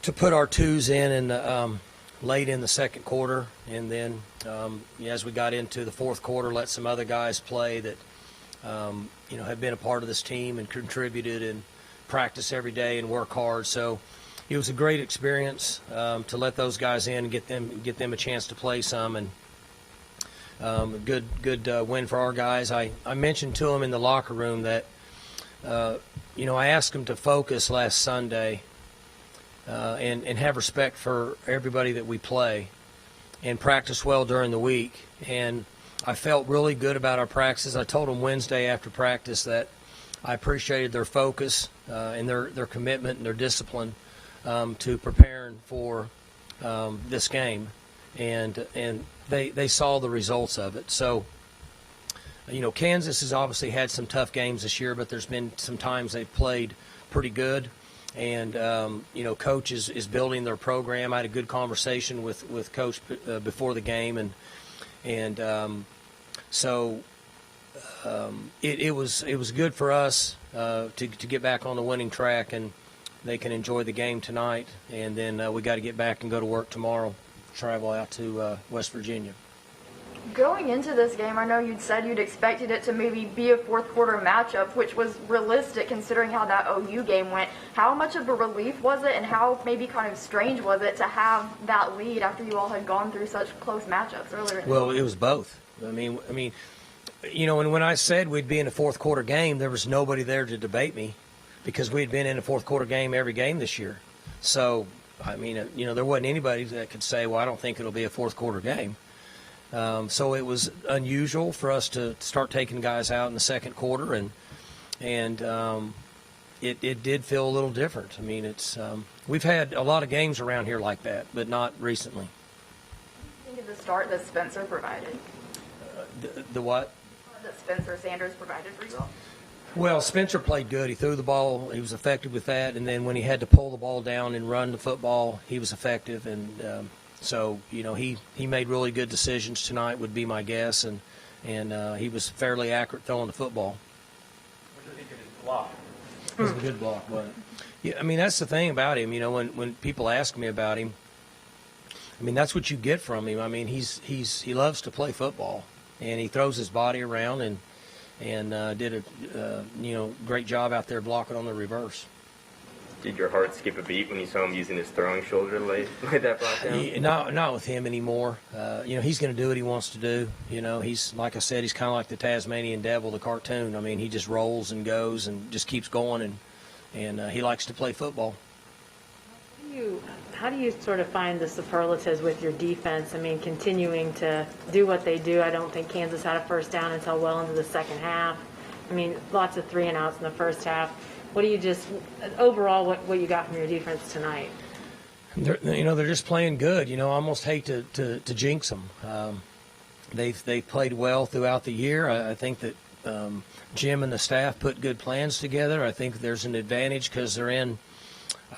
to put our twos in late in the second quarter, and then as we got into the fourth quarter, let some other guys play that have been a part of this team and contributed and practice every day and work hard. So it was a great experience to let those guys in and get them a chance to play some, and good win for our guys. I mentioned to them in the locker room that I asked them to focus last Sunday and have respect for everybody that we play and practice well during the week. And I felt really good about our practices. I told them Wednesday after practice that I appreciated their focus and their commitment and their discipline to preparing for this game, and they saw the results of it. So, Kansas has obviously had some tough games this year, but there's been some times they've played pretty good. And, Coach is building their program. I had a good conversation with Coach before the game. So it was good for us to get back on the winning track, and they can enjoy the game tonight. And then we got to get back and go to work tomorrow, travel out to West Virginia. Going into this game, I know you'd said you'd expected it to maybe be a fourth quarter matchup, which was realistic considering how that OU game went. How much of a relief was it, and how maybe kind of strange was it to have that lead after you all had gone through such close matchups earlier? Well, it was both. I mean, and when I said we'd be in a fourth quarter game, there was nobody there to debate me because we had been in a fourth quarter game every game this year. So, there wasn't anybody that could say, well, I don't think it'll be a fourth quarter game. So it was unusual for us to start taking guys out in the second quarter, and it did feel a little different. I mean, we've had a lot of games around here like that, but not recently. I think of the start that Spencer provided. The what? That Spencer Sanders provided for you all. Well, Spencer played good. He threw the ball. He was effective with that. And then when he had to pull the ball down and run the football, he was effective. And so, he made really good decisions tonight, would be my guess. And he was fairly accurate throwing the football. What do you think of his block? It was a good block, wasn't it? Yeah, that's the thing about him. When people ask me about him, that's what you get from him. He loves to play football, and he throws his body around and did a great job out there blocking on the reverse. Did your heart skip a beat when you saw him using his throwing shoulder to lay that block down? Not with him anymore. He's going to do what he wants to do. He's, like I said, he's kind of like the Tasmanian Devil, the cartoon. He just rolls and goes and just keeps going, and he likes to play football. How do you sort of find the superlatives with your defense? Continuing to do what they do. I don't think Kansas had a first down until well into the second half. Lots of 3-and-outs in the first half. What do you overall, what you got from your defense tonight? They're just playing good. I almost hate to jinx them. They've played well throughout the year. I think that Jim and the staff put good plans together. I think there's an advantage because they're in.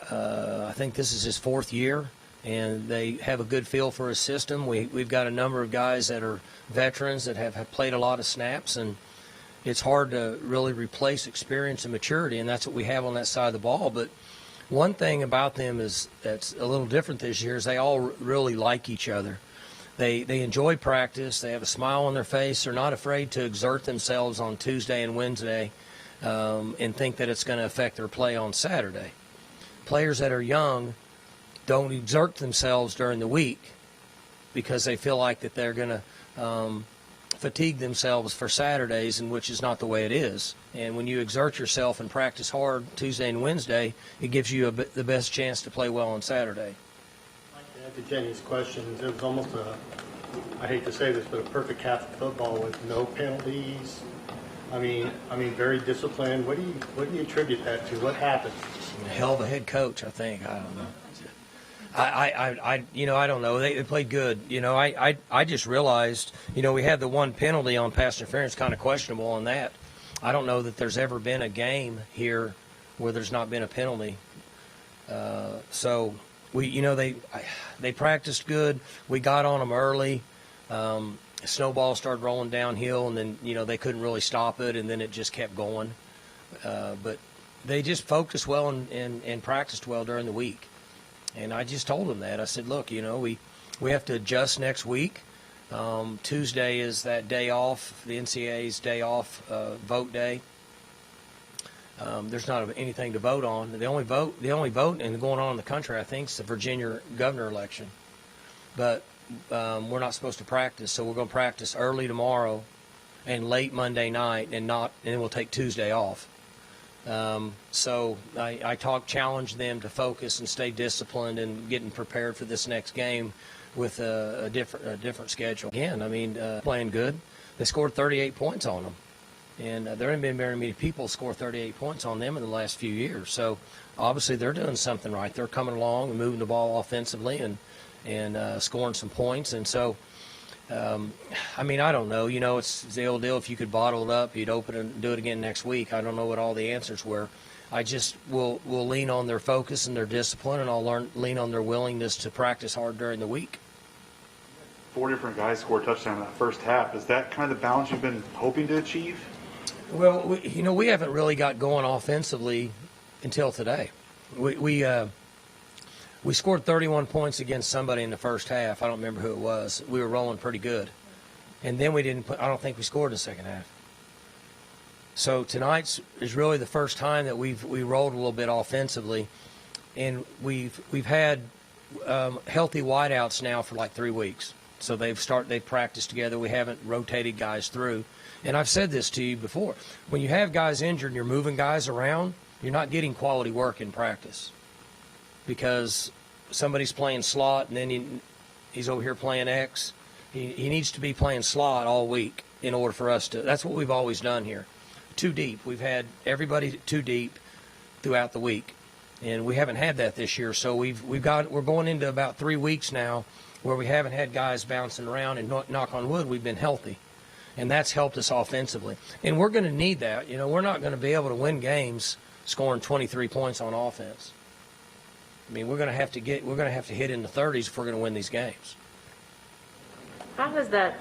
I think this is his fourth year, and they have a good feel for his system. We've got a number of guys that are veterans that have played a lot of snaps, and it's hard to really replace experience and maturity, and that's what we have on that side of the ball. But one thing about them that's a little different this year is they all really like each other. They enjoy practice. They have a smile on their face. They're not afraid to exert themselves on Tuesday and Wednesday and think that it's going to affect their play on Saturday. Players that are young don't exert themselves during the week because they feel like that they're going to fatigue themselves for Saturdays, and which is not the way it is. And when you exert yourself and practice hard Tuesday and Wednesday, it gives you the best chance to play well on Saturday. I'd like to add to Jenny's questions. It was almost I hate to say this, but a perfect half of football with no penalties. Very disciplined. What do you attribute that to? What happened? Hell of a head coach, I think. I don't know. I don't know. They played good. I just realized, we had the one penalty on pass interference, kind of questionable on that. I don't know that there's ever been a game here where there's not been a penalty. So they practiced good. We got on them early. Snowball started rolling downhill, and then they couldn't really stop it, and then it just kept going. But they just focused well and practiced well during the week. And I just told him that. I said, look, we have to adjust next week. Tuesday is that day off, the NCAA's day off, vote day. There's not anything to vote on. The only vote and going on in the country, I think, is the Virginia governor election. But we're not supposed to practice, so we're going to practice early tomorrow and late Monday night, and then we'll take Tuesday off. So I challenged them to focus and stay disciplined and getting prepared for this next game with a different schedule. Again, I mean, playing good. They scored 38 points on them. And there haven't been very many people score 38 points on them in the last few years. So obviously they're doing something right. They're coming along and moving the ball offensively and scoring some points. And so, I mean, I don't know. It's the old deal. If you could bottle it up, you'd open it and do it again next week. I don't know what all the answers were. I just will lean on their focus and their discipline, and I'll lean on their willingness to practice hard during the week. 4 different guys scored touchdowns in that first half. Is that kind of the balance you've been hoping to achieve? Well, we haven't really got going offensively until today. We scored 31 points against somebody in the first half. I don't remember who it was. We were rolling pretty good. And then I don't think we scored in the second half. So tonight's is really the first time that we rolled a little bit offensively. And we've had healthy wideouts now for like 3 weeks. So they've practiced together. We haven't rotated guys through. And I've said this to you before. When you have guys injured and you're moving guys around, you're not getting quality work in practice. Because somebody's playing slot and then he's over here playing X. He needs to be playing slot all week in order for us to – that's what we've always done here. 2 deep. We've had everybody 2 deep throughout the week. And we haven't had that this year. So we're going into about 3 weeks now where we haven't had guys bouncing around, and knock on wood, we've been healthy. And that's helped us offensively. And we're going to need that. We're not going to be able to win games scoring 23 points on offense. I mean, we're going to have to hit in the 30s if we're going to win these games. How is that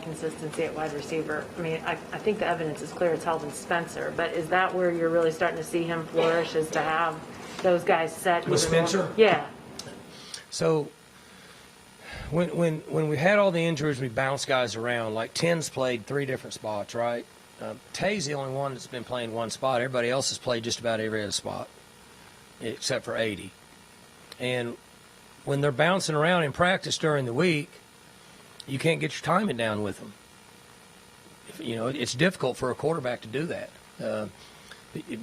consistency at wide receiver? I mean, I think the evidence is clear it's Heldon Spencer, but is that where you're really starting to see him flourish, is to have those guys set? With Spencer? Yeah. So when we had all the injuries, we bounced guys around. Like Tens played 3 different spots, right? Tay's the only one that's been playing one spot. Everybody else has played just about every other spot, except for 80. And when they're bouncing around in practice during the week, you can't get your timing down with them. It's difficult for a quarterback to do that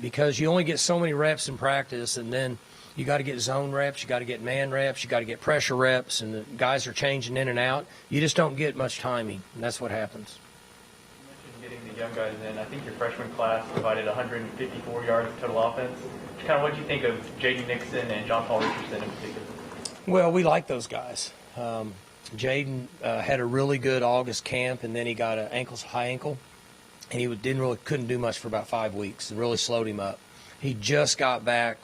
because you only get so many reps in practice, and then you got to get zone reps, you got to get man reps, you got to get pressure reps, and the guys are changing in and out. You just don't get much timing, and that's what happens. You mentioned getting the young guys in. I think your freshman class provided 154 yards of total offense. Kind of what do you think of J.D. Nixon and John Paul Richardson in particular? Well, we like those guys. Jaden had a really good August camp, and then he got a high ankle, and he couldn't do much for about 5 weeks. It really slowed him up. He just got back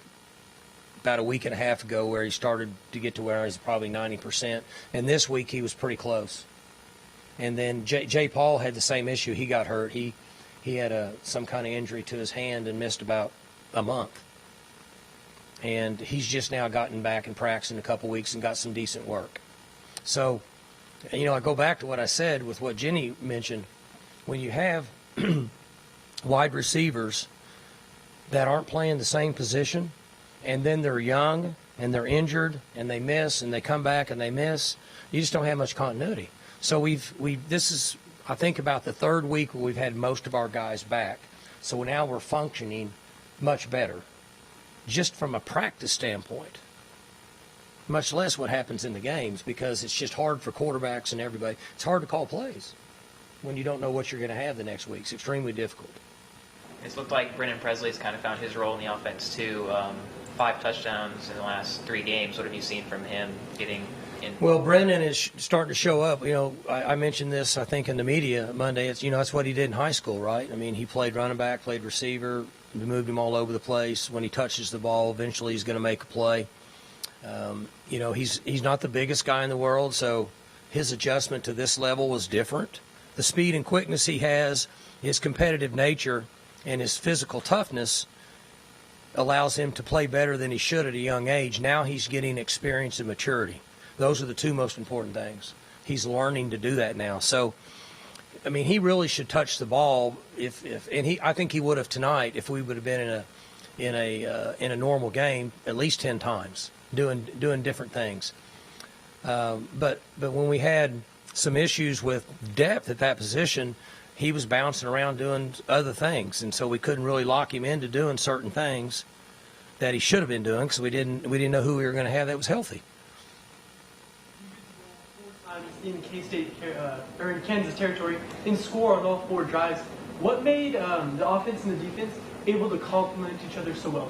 about a week and a half ago where he started to get to where he's probably 90%, and this week he was pretty close. And then Jay Paul had the same issue. He got hurt. He had some kind of injury to his hand and missed about a month. And he's just now gotten back in practice in a couple weeks and got some decent work. So, I go back to what I said with what Jenny mentioned. When you have wide receivers that aren't playing the same position, and then they're young and they're injured and they miss and they come back and they miss, you just don't have much continuity. So this is, I think, about the 3rd week where we've had most of our guys back. So now we're functioning much better, just from a practice standpoint. Much less what happens in the games, because it's just hard for quarterbacks and everybody. It's hard to call plays when you don't know what you're going to have the next week. It's extremely difficult. It's looked like Brennan Presley's kind of found his role in the offense too. 5 touchdowns in the last 3 games. What have you seen from him getting in? Well, Brennan is starting to show up. I mentioned this, I think, in the media Monday. It's that's what he did in high school, right? I mean, he played running back, played receiver. We moved him all over the place. When he touches the ball, eventually he's going to make a play. He's not the biggest guy in the world, so his adjustment to this level was different. The speed and quickness he has, his competitive nature, and his physical toughness allows him to play better than he should at a young age. Now he's getting experience and maturity. Those are the two most important things. He's learning to do that now. So, I mean, he really should touch the ball I think he would have tonight if we would have been in a normal game at least 10 times doing different things. But when we had some issues with depth at that position, he was bouncing around doing other things, and so we couldn't really lock him into doing certain things that he should have been doing because we didn't know who we were going to have that was healthy. In K-State or in Kansas territory, and score on all 4 drives. What made the offense and the defense able to complement each other so well?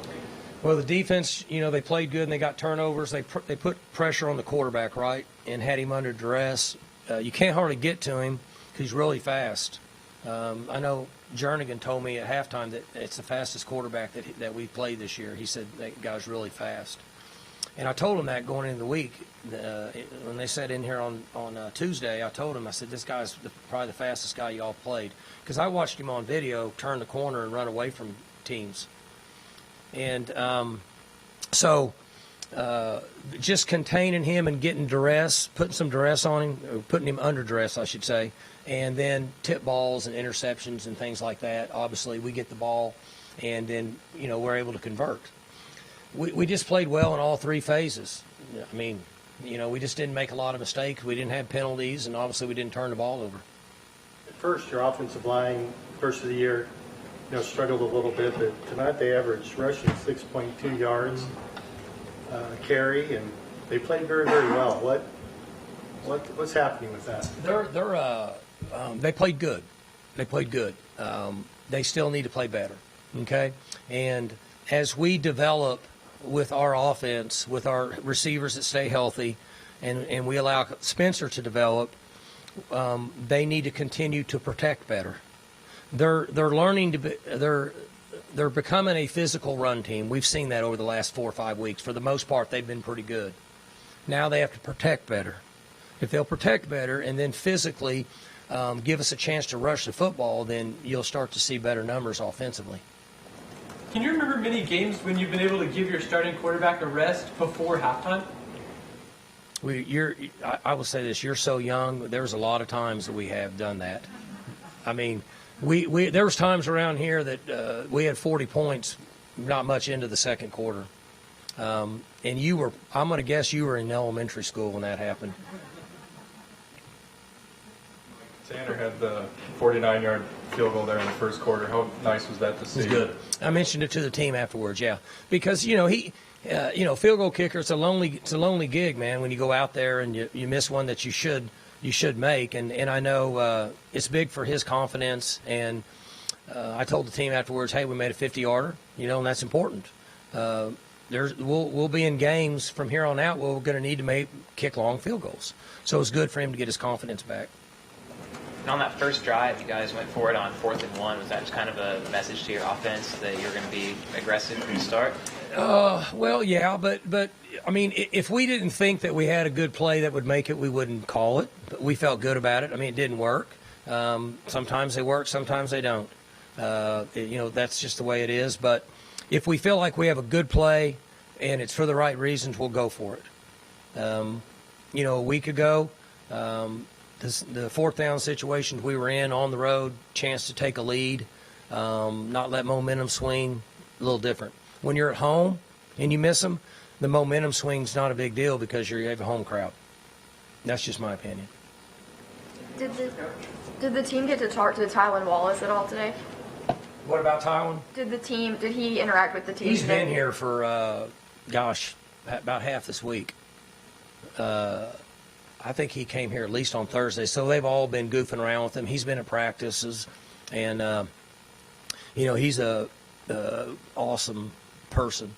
Well, the defense, they played good and they got turnovers. They put pressure on the quarterback, right, and had him under duress. You can't hardly get to him because he's really fast. I know Jernigan told me at halftime that it's the fastest quarterback that we've played this year. He said that guy's really fast. And I told him that going into the week. When they sat in here on Tuesday, I told him, I said, this guy's probably the fastest guy y'all played. Because I watched him on video turn the corner and run away from teams. And so just containing him and getting duress, putting some duress on him, or putting him under duress, I should say, and then tip balls and interceptions and things like that. Obviously, we get the ball, and then, we're able to convert. We just played well in all 3 phases. I mean, we just didn't make a lot of mistakes. We didn't have penalties, and obviously we didn't turn the ball over. At first, your offensive line, first of the year, struggled a little bit, but tonight they averaged rushing 6.2 yards carry, and they played very, very well. What's happening with that? They played good. They played good. They still need to play better. Okay, and as we develop with our offense, with our receivers that stay healthy, and we allow Spencer to develop, they need to continue to protect better. They're learning to be, they're becoming a physical run team. We've seen that over the last 4 or 5 weeks. For the most part, they've been pretty good. Now they have to protect better. If they'll protect better and then physically give us a chance to rush the football, then you'll start to see better numbers offensively. Can you remember many games when you've been able to give your starting quarterback a rest before halftime? I will say this: you're so young. There's a lot of times that we have done that. I mean, there was times around here that we had 40 points, not much into the second quarter, and I'm going to guess you were in elementary school when that happened. Tanner had the 49-yard field goal there in the first quarter. How nice was that to see? It was good. I mentioned it to the team afterwards, yeah, because field goal kicker, it's a lonely gig, man. When you go out there and you miss one that you should make, and I know it's big for his confidence. And I told the team afterwards, hey, we made a 50-yarder, and that's important. We'll be in games from here on out where we're going to need to kick long field goals. So it's good for him to get his confidence back. And on that first drive, you guys went for it on 4th and 1. Was that just kind of a message to your offense that you're going to be aggressive from the start? Well, yeah, but I mean, if we didn't think that we had a good play that would make it, we wouldn't call it. But we felt good about it. I mean, it didn't work. Sometimes they work, sometimes they don't. That's just the way it is. But if we feel like we have a good play and it's for the right reasons, we'll go for it. A week ago, the 4th down situations we were in on the road, chance to take a lead, not let momentum swing, a little different. When you're at home and you miss them, the momentum swing's not a big deal because you have a home crowd. That's just my opinion. Did the team get to talk to Tylan Wallace at all today? What about Tylan? Did he interact with the team? He's been here for, about half this week. I think he came here at least on Thursday, so they've all been goofing around with him. He's been at practices, and he's a awesome person,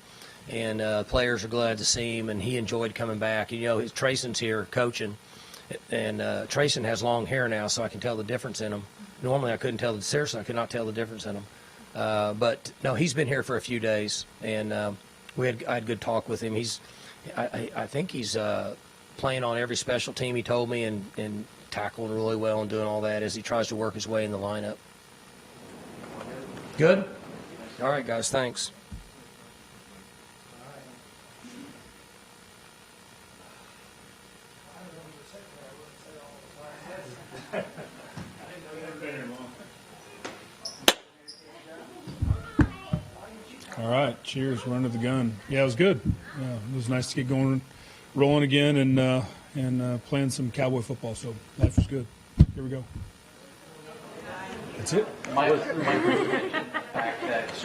and players are glad to see him, and he enjoyed coming back. Trayson's here coaching, and Trayson has long hair now, so I can tell the difference in him. Normally, I couldn't tell. Seriously, I could not tell the difference in him. But no, he's been here for a few days, and I had good talk with him. I think he's playing on every special team, he told me, and tackling really well and doing all that as he tries to work his way in the lineup. Good? All right, guys, thanks. All right, cheers. We're under the gun. Yeah, it was good. Yeah, it was nice to get going, rolling again, and playing some Cowboy football. So life was good. Here we go. That's it. My fact that certain